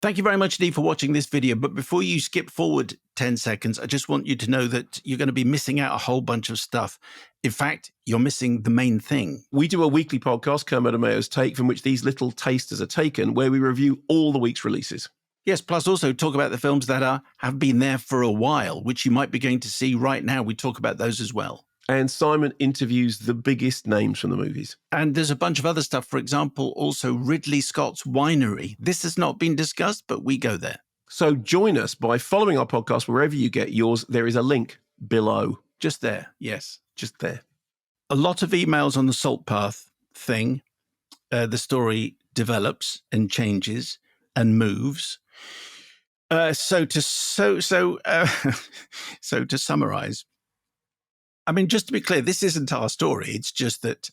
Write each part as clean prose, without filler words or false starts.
Thank you very much, Dee, for watching this video. But before you skip forward 10 seconds, I just want you to know that you're going to be missing out a whole bunch of stuff. In fact, you're missing the main thing. We do a weekly podcast, Kermode and Mayo's Take, from which these little tasters are taken, where we review all the week's releases. Yes, plus also talk about the films that have been there for a while, which you might be going to see right now. We talk about those as well. And Simon interviews the biggest names from the movies. And there's a bunch of other stuff. For example, also Ridley Scott's winery. This has not been discussed, but we go there. So join us by following our podcast wherever you get yours. There is a link below. Just there. Yes, just there. A lot of emails on the Salt Path thing. The story develops and changes and moves. So to summarize, I mean, just to be clear, this isn't our story. It's just that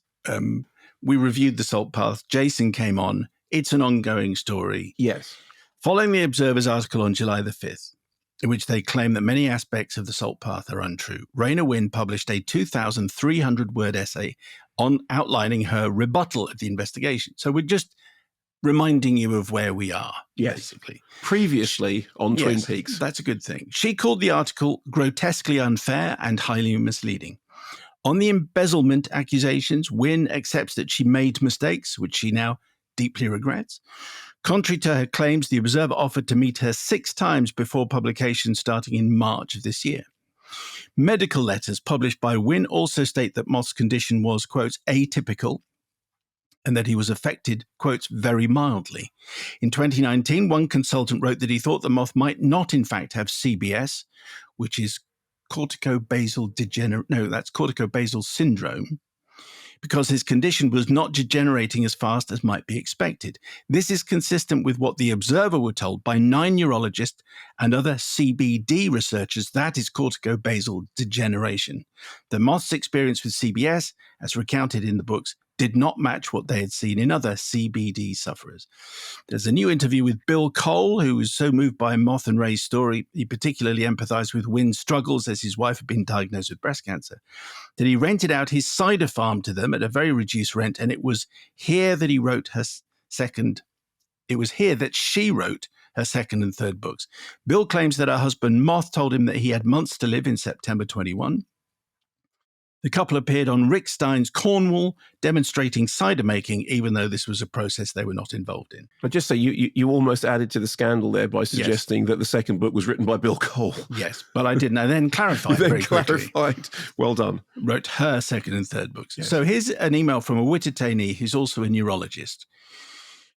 we reviewed the Salt Path. Jason came on. It's an ongoing story. Yes. Following the Observer's article on July the 5th, in which they claim that many aspects of the Salt Path are untrue, Raina Wynn published a 2,300-word essay on outlining her rebuttal of the investigation. So we're just reminding you of where we are, basically. Previously on Twin Peaks. That's a good thing. She called the article grotesquely unfair and highly misleading. On the embezzlement accusations, Wynn accepts that she made mistakes, which she now deeply regrets. Contrary to her claims, the Observer offered to meet her 6 times before publication starting in March of this year. Medical letters published by Wynn also state that Moth's condition was, quote, atypical, and that he was affected, quotes, very mildly. In 2019, one consultant wrote that he thought the Moth might not, in fact, have CBS, which is corticobasal syndrome, because his condition was not degenerating as fast as might be expected. This is consistent with what the Observer were told by 9 neurologists and other CBD researchers, that is corticobasal degeneration. The Moth's experience with CBS, as recounted in the books, did not match what they had seen in other CBD sufferers. There's a new interview with Bill Cole, who was so moved by Moth and Ray's story, he particularly empathized with Wynn's struggles as his wife had been diagnosed with breast cancer, that he rented out his cider farm to them at a very reduced rent, and it was here that she wrote her second and third books. Bill claims that her husband Moth told him that he had months to live in September 21. The couple appeared on Rick Stein's Cornwall, demonstrating cider making, even though this was a process they were not involved in. I'd just say you almost added to the scandal there by suggesting that the second book was written by Bill Cole. Yes, but I didn't. I then clarified very quickly. Well done. Wrote her second and third books. Yes. So here's an email from a Wittitani who's also a neurologist,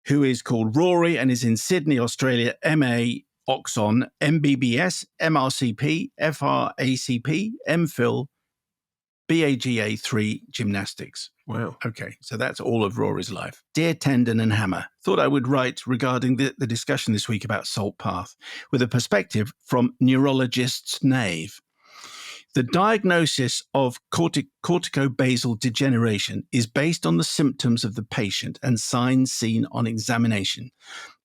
who is called Rory and is in Sydney, Australia, MA, Oxon, MBBS, MRCP, FRACP, MPhil, BAGA 3 gymnastics. Wow. Okay, so that's all of Rory's life. Dear Tendon and Hammer, thought I would write regarding the discussion this week about Salt Path with a perspective from neurologist's Nave. The diagnosis of corticobasal degeneration is based on the symptoms of the patient and signs seen on examination.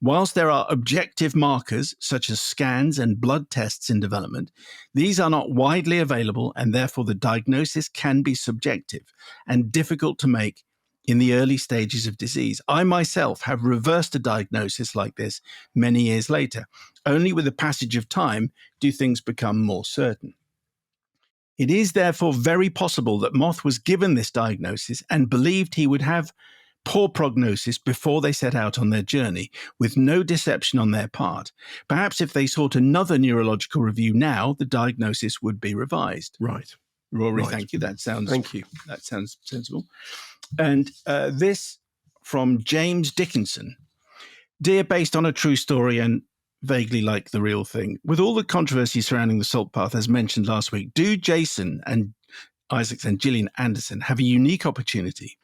Whilst there are objective markers, such as scans and blood tests in development, these are not widely available, and therefore the diagnosis can be subjective and difficult to make in the early stages of disease. I myself have reversed a diagnosis like this many years later. Only with the passage of time do things become more certain. It is therefore very possible that Moth was given this diagnosis and believed he would have poor prognosis before they set out on their journey, with no deception on their part. Perhaps if they sought another neurological review now, the diagnosis would be revised. Right. Rory, Right. Thank you. Thank you. That sounds sensible. And this from James Dickinson. Dear, based on a true story and vaguely like the real thing, with all the controversy surrounding the Salt Path, as mentioned last week, do Jason and Isaacs and Gillian Anderson have a unique opportunity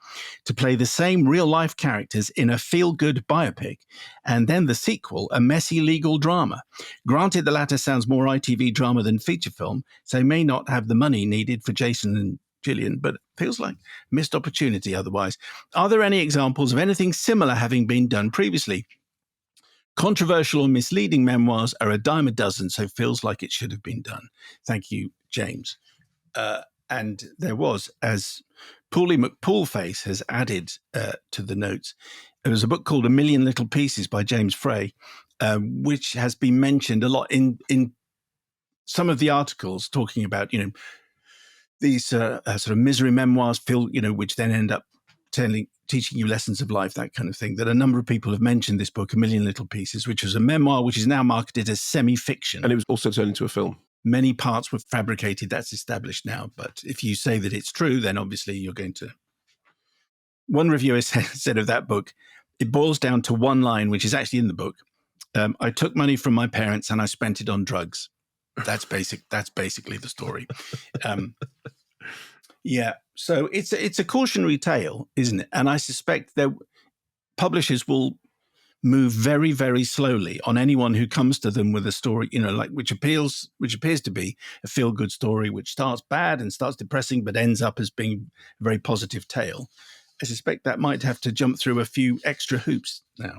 to play the same real-life characters in a feel-good biopic, and then the sequel, a messy legal drama. Granted, the latter sounds more ITV drama than feature film, so they may not have the money needed for Jason and Gillian, but feels like missed opportunity otherwise. Are there any examples of anything similar having been done previously? Controversial or misleading memoirs are a dime a dozen, so feels like it should have been done. Thank you, James. And there was, as Paulie McPoolface has added to the notes. There was a book called A Million Little Pieces by James Frey, which has been mentioned a lot in some of the articles talking about, these sort of misery memoirs, which then end up teaching you lessons of life, that kind of thing. That a number of people have mentioned this book, A Million Little Pieces, which was a memoir which is now marketed as semi-fiction. And it was also turned into a film. Many parts were fabricated. That's established now. But if you say that it's true, then obviously you're going to... One reviewer said of that book, it boils down to one line, which is actually in the book. I took money from my parents and I spent it on drugs. That's basically the story. Yeah. So it's a cautionary tale, isn't it? And I suspect that publishers will move very, very slowly on anyone who comes to them with a story, which appears to be a feel-good story, which starts bad and starts depressing, but ends up as being a very positive tale. I suspect that might have to jump through a few extra hoops now.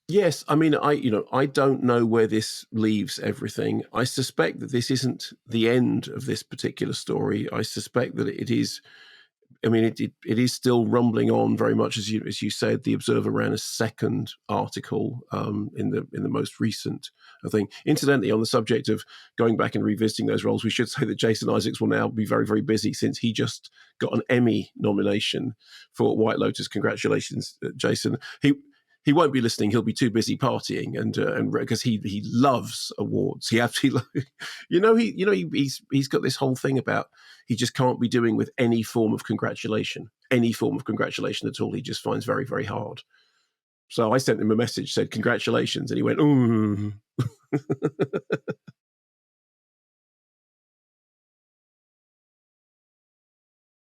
Yes, I mean, I don't know where this leaves everything. I suspect that this isn't the end of this particular story. I suspect that it is. I mean, it is still rumbling on very much, as you said. The Observer ran a second article in the most recent thing. Incidentally, on the subject of going back and revisiting those roles, we should say that Jason Isaacs will now be very, very busy since he just got an Emmy nomination for White Lotus. Congratulations, Jason. He won't be listening. He'll be too busy partying, and because he loves awards. He absolutely, he's got this whole thing about he just can't be doing with any form of congratulation at all. He just finds very, very hard. So I sent him a message, said congratulations, and he went, ooh.